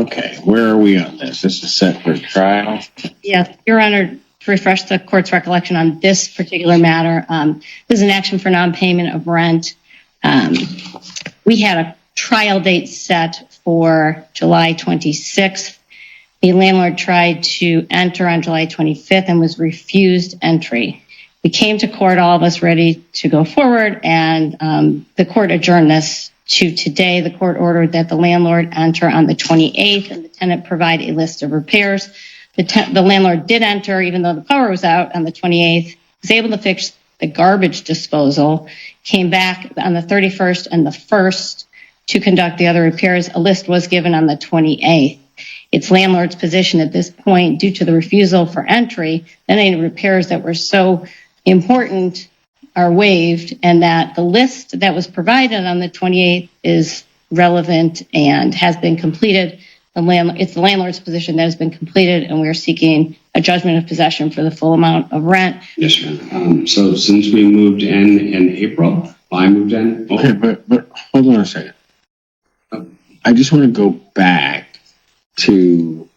Okay, where are we on this? This is set for trial. Yes, Your Honor, to refresh the court's recollection on this particular matter, this is an action for non-payment of rent. We had a trial date set for July 26th. The landlord tried to enter on July 25th and was refused entry. We came to court, all of us ready to go forward, and the court adjourned this to today. The court ordered that the landlord enter on the 28th and the tenant provide a list of repairs. The landlord did enter, even though the power was out on the 28th, was able to fix the garbage disposal, came back on the 31st and the 1st to conduct the other repairs. A list was given on the 28th. It's landlord's position at this point, due to the refusal for entry, that any repairs that were so important are waived, and that the list that was provided on the 28th is relevant and has been completed. It's the landlord's position that has been completed, and we're seeking a judgment of possession for the full amount of rent. Yes, sir. So since we moved in April, I moved in. Oh. Okay, but hold on a second. I just want to go back to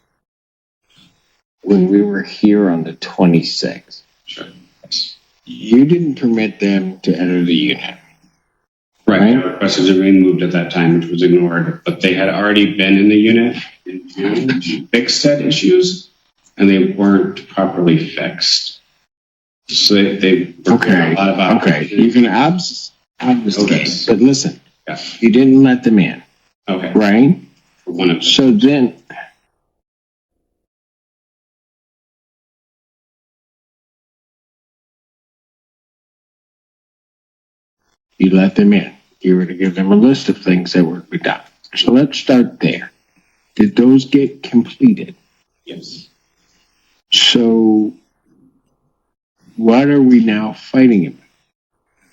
when we were here on the 26th. Sure. You didn't permit them to enter the unit. Right. The requested to be moved at that time, which was ignored, but they had already been in the unit in June to fix said issues, and they weren't properly fixed. So they were okay. A lot of okay. You can obfuscate, okay. But listen, yeah. You didn't let them in. Okay. Right? For one of them. So then, you let them in. You were to give them a list of things that were to be done. So let's start there. Did those get completed? Yes. So what are we now fighting about?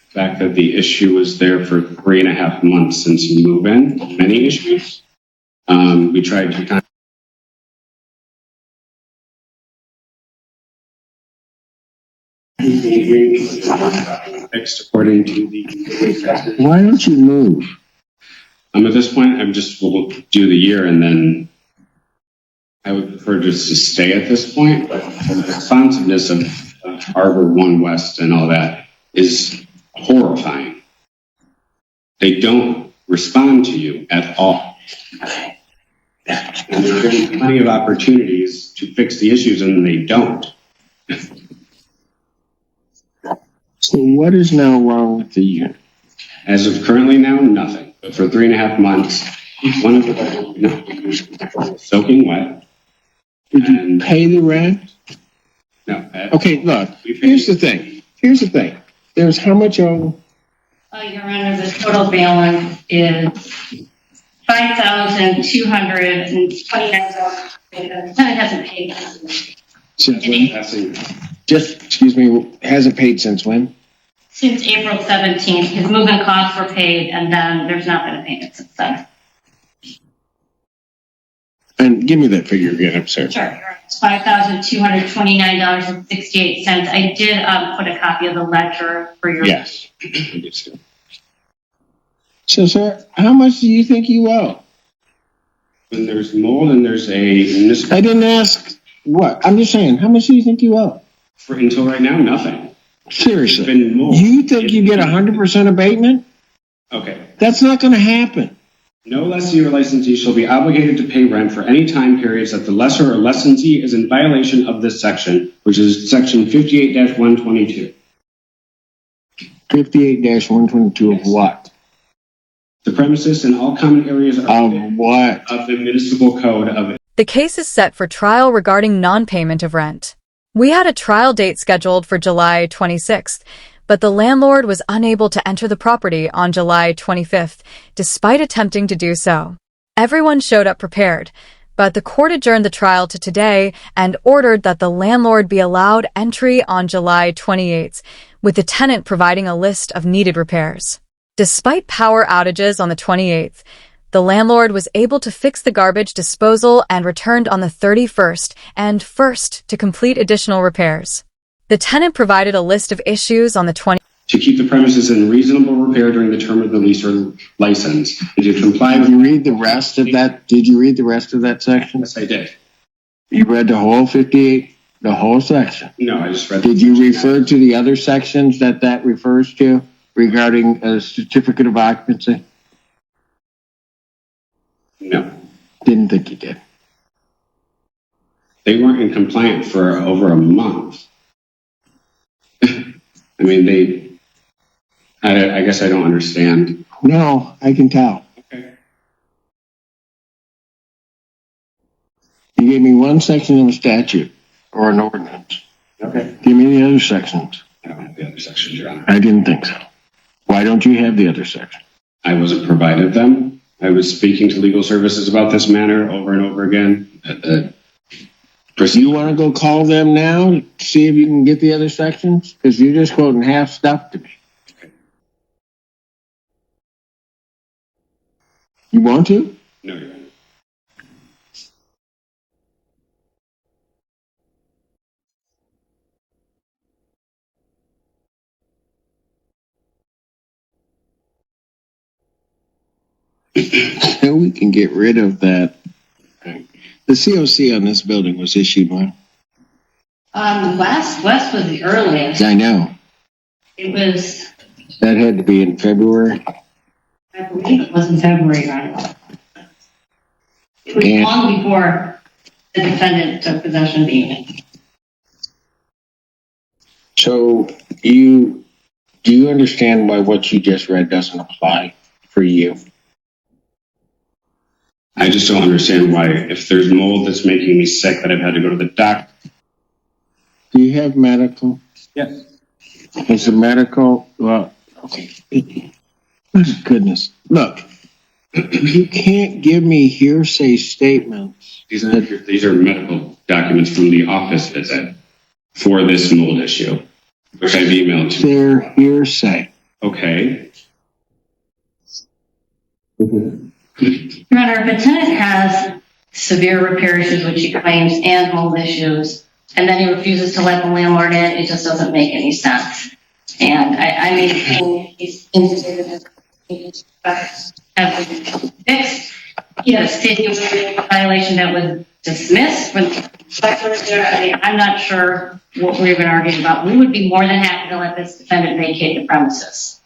The fact that the issue was there for 3.5 months since you moved in, many issues. We tried to kind of fixed according to the. Why don't you move? At this point, we'll do the year, and then I would prefer just to stay at this point. But the responsiveness of Harbor One West and all that is horrifying. They don't respond to you at all. And there's been plenty of opportunities to fix the issues, and they don't. So what is now wrong with the unit? As of currently now, nothing. But for 3.5 months, one of the soaking wet. Did you pay the rent? No. Okay, look, here's the thing. There's how much owed? Your Honor, the total balance is $5,229. The tenant hasn't paid. Since when? Just, excuse me, hasn't paid since when? Since April 17th. His move-in costs were paid, and then there's not been a payment since then. And give me that figure again, I'm sorry. Sure. It's $5,229.68. I did put a copy of the ledger for your... Yes. So, sir, how much do you think you owe? When there's mold and there's I didn't ask what. I'm just saying, how much do you think you owe? Until right now, nothing. Seriously. It's been mold. You think you get 100% abatement? Okay. That's not going to happen. No lessee or licensee shall be obligated to pay rent for any time periods that the lessor or licensee is in violation of this section, which is section 58-122. 58-122 of what? The premises and all common areas are of what? Of the municipal code of it. The case is set for trial regarding non-payment of rent. We had a trial date scheduled for July 26th, but the landlord was unable to enter the property on July 25th, despite attempting to do so. Everyone showed up prepared, but the court adjourned the trial to today and ordered that the landlord be allowed entry on July 28th, with the tenant providing a list of needed repairs. Despite power outages on the 28th, the landlord was able to fix the garbage disposal and returned on the 31st and 1st to complete additional repairs. The tenant provided a list of issues on the 20th. to keep the premises in reasonable repair during the term of the lease or license, and to comply Did with... you read the rest of that? Did you read the rest of that section? Yes, I did. You read the whole 58, the whole section. No, I just read... Did you refer to the other sections that refers to regarding a certificate of occupancy? No. Didn't think you did. They weren't in compliance for over a month. I mean, I guess I don't understand. No, I can tell. Okay. You gave me one section of a statute or an ordinance. Okay. Give me the other sections. I don't have the other sections, Your Honor. I didn't think so. Why don't you have the other section? I wasn't provided them. I was speaking to legal services about this matter over and over again. You want to go call them now, see if you can get the other sections? Because you're just quoting half stuff to me. Okay. You want to? No, Your Honor. So we can get rid of that. The COC on this building was issued when? West was the earliest. I know. It was, That had to be in February. I believe it was in February, right? It was And- long before the defendant took possession of the unit. So do you understand why what you just read doesn't apply for you? I just don't understand why, if there's mold that's making me sick, that I've had to go to the doctor. Do you have medical? Yes. Is the medical, well, okay. My goodness. Look, you can't give me hearsay statements. These are medical documents from the office visit for this mold issue, which I've emailed to. They're hearsay. Okay. Your Honor, if a tenant has severe repair issues, which he claims, and mold issues, and then he refuses to let the landlord in, it just doesn't make any sense. And I mean, he's indicated that he have been fixed. He had a city violation that was dismissed when the inspector was there. I mean, I'm not sure what we're even arguing about. We would be more than happy to let this defendant vacate the premises.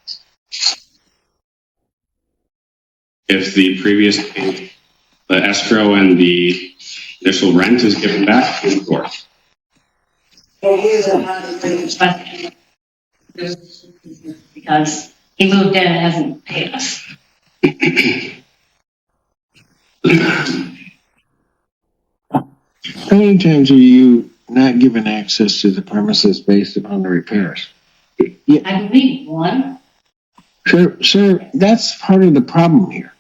If the previous, the escrow and the initial rent is given back, of course. Because he moved in and hasn't paid us. How many times are you not given access to the premises based upon the repairs? Yeah, I believe one. sir, that's part of the problem here.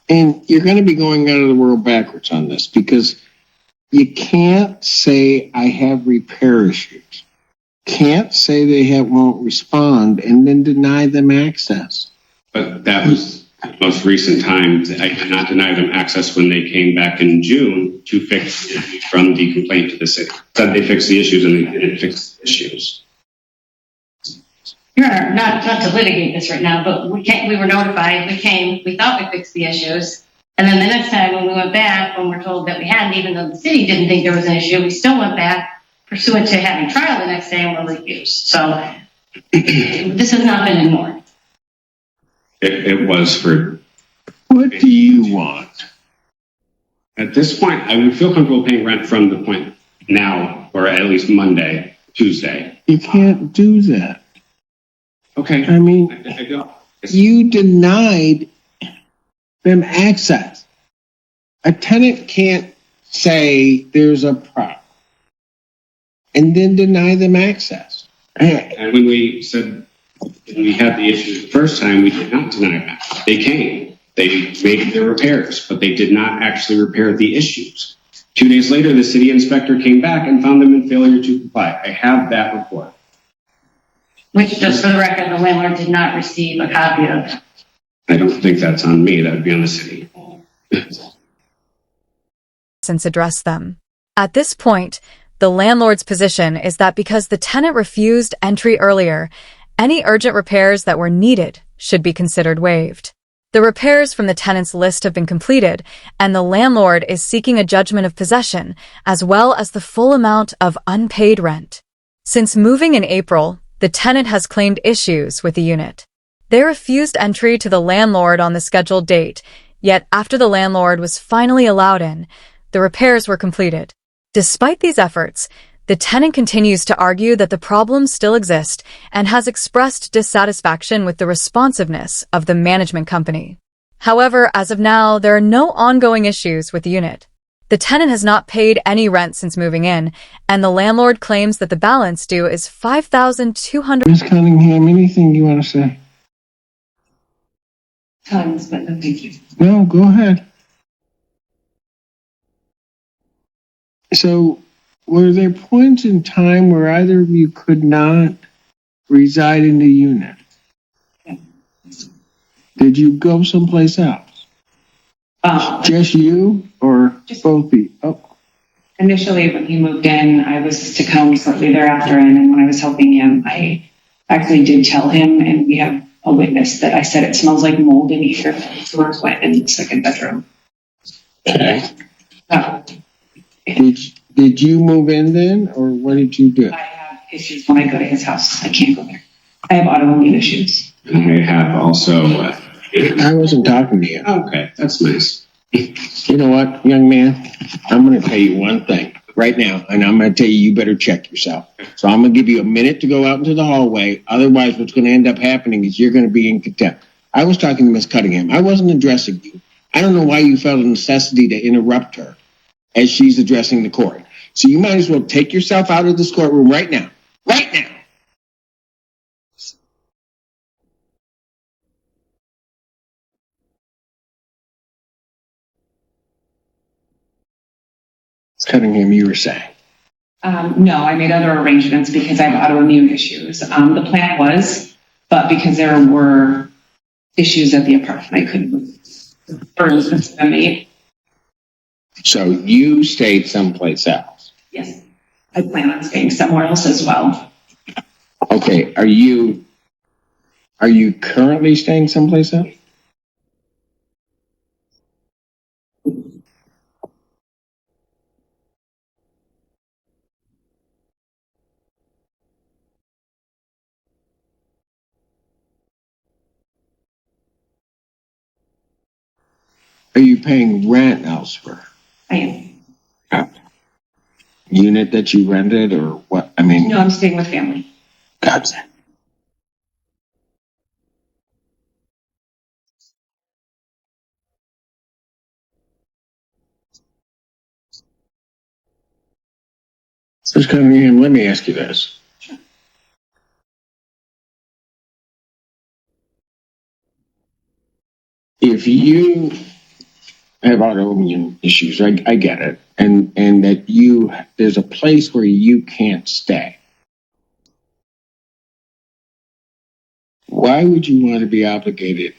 And you're going to be going out of the world backwards on this because you can't say I have repair issues. Can't say they won't respond and then deny them access. But that was the most recent time. I did not deny them access when they came back in June to fix the issues from the complaint to the city. Said they fixed the issues and they didn't fix the issues. Your Honor, not to litigate this right now, but we were notified, we thought we fixed the issues. And then the next time when we went back, when we're told that we hadn't, even though the city didn't think there was an issue, we still went back pursuant to having trial the next day and were refused. So this has not been ignored. It was for... What do you want? At this point, I would feel comfortable paying rent from the point now, or at least Monday, Tuesday. You can't do that. Okay. I mean, I don't. you denied them access. A tenant can't say there's a problem and then deny them access. And when we said when we had the issue the first time, we did not deny that. They came. They made their repairs, but they did not actually repair the issues. 2 days later, the city inspector came back and found them in failure to comply. I have that report. Which, just for the record, the landlord did not receive a copy of. I don't think that's on me. That would be on the city. Since address them. At this point, the landlord's position is that because the tenant refused entry earlier any urgent repairs that were needed should be considered waived. The repairs from the tenant's list have been completed, and the landlord is seeking a judgment of possession, as well as the full amount of unpaid rent. Since moving in April, the tenant has claimed issues with the unit. They refused entry to the landlord on the scheduled date, yet after the landlord was finally allowed in, the repairs were completed. Despite these efforts, the tenant continues to argue that the problems still exist and has expressed dissatisfaction with the responsiveness of the management company. However, as of now, there are no ongoing issues with the unit. The tenant has not paid any rent since moving in, and the landlord claims that the balance due is $5,200. Ms. Cunningham, anything you want to say? Tons, but no, thank you. No, go ahead. So, were there points in time where either of you could not reside in the unit? Did you go someplace else? Just you or Just both of you? Oh, initially, when he moved in, I was to come shortly thereafter, and then when I was helping him, I actually did tell him, and we have a witness that I said it smells like mold in here. So I went in the second bedroom. okay. So Did you move in then, or what did you do? I have issues when I go to his house. I can't go there. I have autoimmune issues. I have also, I wasn't talking to you. okay, that's nice. You know what, young man? I'm going to tell you one thing right now, and I'm going to tell you, you better check yourself. So I'm going to give you a minute to go out into the hallway. Otherwise, what's going to end up happening is you're going to be in contempt. I was talking to Miss Cunningham. I wasn't addressing you. I don't know why you felt a necessity to interrupt her as she's addressing the court. So you might as well take yourself out of this courtroom right now. Right now. Cunningham, you were saying. No, I made other arrangements because I have autoimmune issues. The plan was, but because there were issues at the apartment, I couldn't move. Arrangements I made. So you stayed someplace else. Yes, I plan on staying somewhere else as well. Okay, are you currently staying someplace else? Are you paying rent elsewhere? I am. Unit that you rented or what? I mean, No, I'm staying with family. Gotcha. Ms. Cunningham, let me ask you this. If you have autoimmune issues, I get it, and that there's a place where you can't stay. Why would you want to be obligated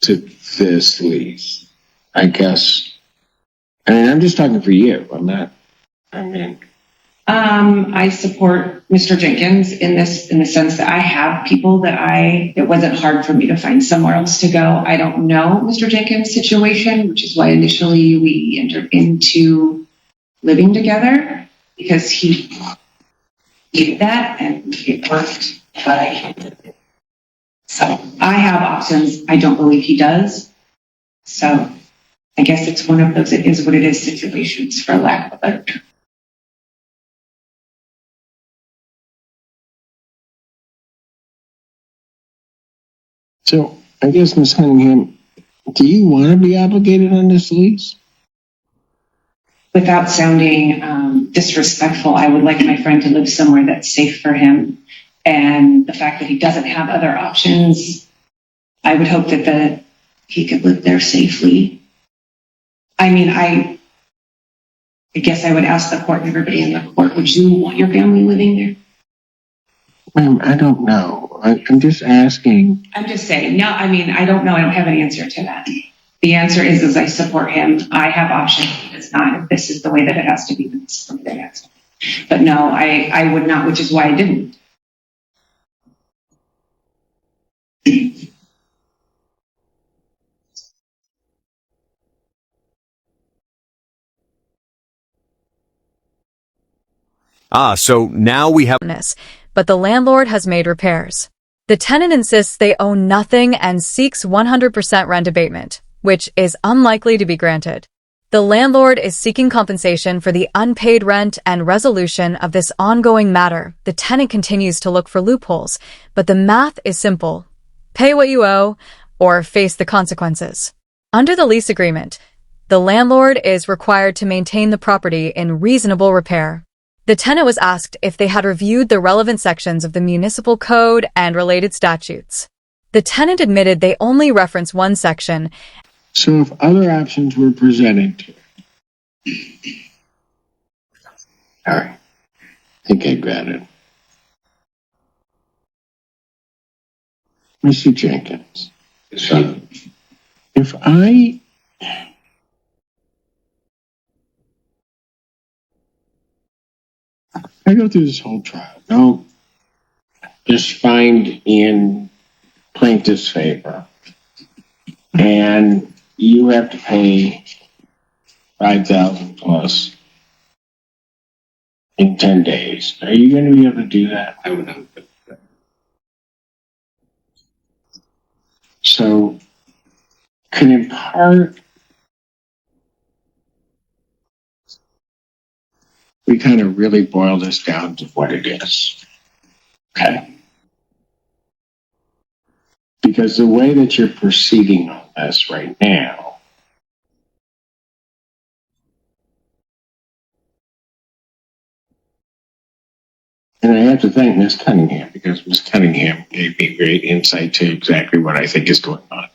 to this lease? I guess. I mean, I'm just talking for you. I'm not. I mean, I support Mr. Jenkins in the sense that I have people it wasn't hard for me to find somewhere else to go. I don't know Mr. Jenkins' situation, which is why initially we entered into living together because he did that and it worked, but I can't. So I have options. I don't believe he does. So I guess it's one of those it is what it is situations, for lack of a better term. so I guess, Ms. Cunningham, do you want to be obligated on this lease? Without sounding disrespectful, I would like my friend to live somewhere that's safe for him. And the fact that he doesn't have other options, I would hope that he could live there safely. I mean, I guess I would ask the court and everybody in the court, would you want your family living there? Ma'am, I don't know. I'm just asking. I'm just saying, no, I mean, I don't know. I don't have an answer to that. The answer is I support him. I have options. It's not, if this is the way that it has to be, then this is the way that it has to be. But no, I would not, which is why I didn't. So now we have... But the landlord has made repairs. The tenant insists they owe nothing and seeks 100% rent abatement, which is unlikely to be granted. The landlord is seeking compensation for the unpaid rent and resolution of this ongoing matter. The tenant continues to look for loopholes, but the math is simple. Pay what you owe or face the consequences. Under the lease agreement, the landlord is required to maintain the property in reasonable repair. The tenant was asked if they had reviewed the relevant sections of the municipal code and related statutes. The tenant admitted they only reference one section. So if other options were presented to you, all right, I think I got it. Mr. Jenkins, if I go through this whole trial, don't just find in plaintiff's favor, and you have to pay $5,000 plus in 10 days. Are you going to be able to do that? I would not. So, can in part we kind of really boil this down to what it is? Okay. Because the way that you're proceeding on this right now, and I have to thank Ms. Cunningham, because Ms. Cunningham gave me great insight to exactly what I think is going on.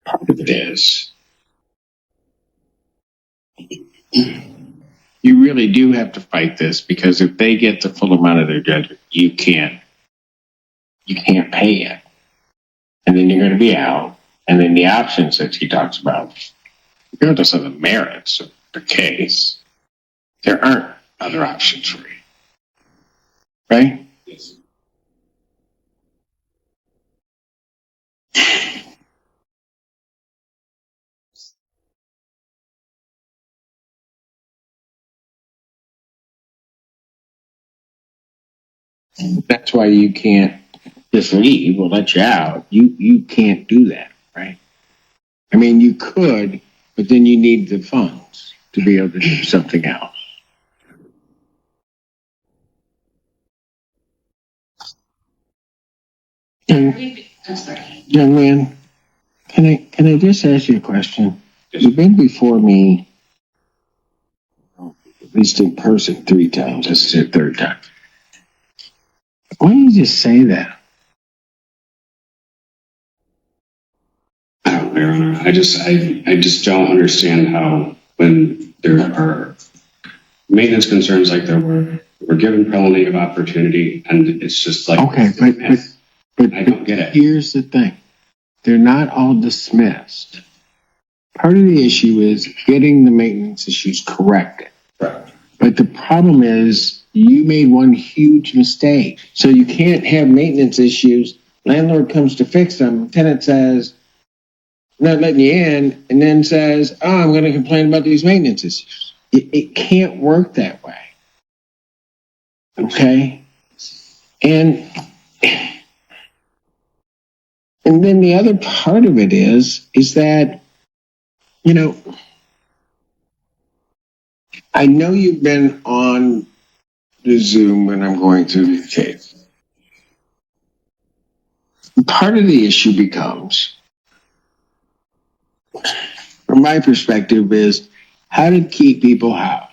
Part of it is you really do have to fight this, because if they get the full amount of their judgment, you can't pay it. And then you're going to be out. And then the options that he talks about, regardless of the merits of the case, there aren't other options for you. Right? Yes. That's why you can't just leave. We'll let you out. You can't do that, right? I mean, you could, but then you need the funds to be able to do something else. And, I'm sorry. young man, can I just ask you a question? You've been before me, at least in person, 3 times. This is your 3rd time. Why don't you just say that? I don't know, Your Honor. I just don't understand how, when there are maintenance concerns like there were, we're given plenty of opportunity, and it's just like, Okay, but I don't get it. Here's the thing. They're not all dismissed. Part of the issue is getting the maintenance issues corrected. Right. But the problem is you made one huge mistake. So you can't have maintenance issues. Landlord comes to fix them. Tenant says, not letting you in, and then says, oh, I'm going to complain about these maintenance issues. It can't work that way. Okay? And then the other part of it is that, you know, I know you've been on the Zoom when I'm going through the case. Part of the issue becomes, from my perspective, is how to keep people housed.